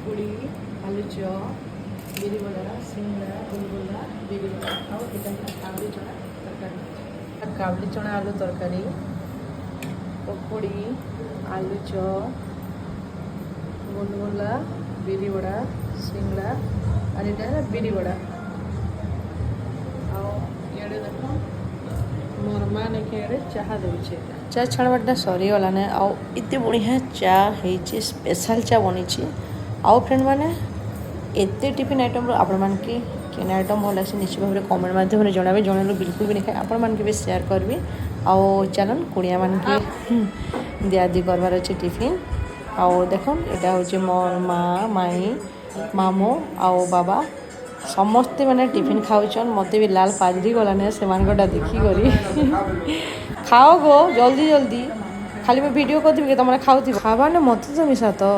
पकोड़ी आलू चॉप बिरी बड़ा सिंगड़ा गुलगुला बिरी बड़ा और काबुली चना तरकारी काबुली चना आलू तरकारी पकोड़ी आलू चॉप गुलगुला बिरी बड़ा सिंगड़ा और ये बिरी बड़ा आड़े देख मोर माँ ने चाह दे चा छाड़वाटा सरीगला ने आते बढ़िया चा है स्पेशल चा बनी आउ फ्रेंड मैंने एत टिफिन आइटम आपण मान के केन आइटम भल लगे निश्चित भाव में कमेंट माध्यम जनाबे जन बिल्कुल भी नहीं खाए आपण मान के भी शेयर करबी आउ चलन कुड़िया मान के दियादी करवार अच्छे टिफिन आउ देख यहाँ हूँ मोर माँ माई मामू आउ बाबा समस्ते मैंने टिफिन खाऊन मत भी लाल पाजरी गलाने से देखिक खाओ गो जल्दी जल्दी खाली मैं वीडियो करदेवि तुम खाऊ खावा ना मत तो मिसा तो।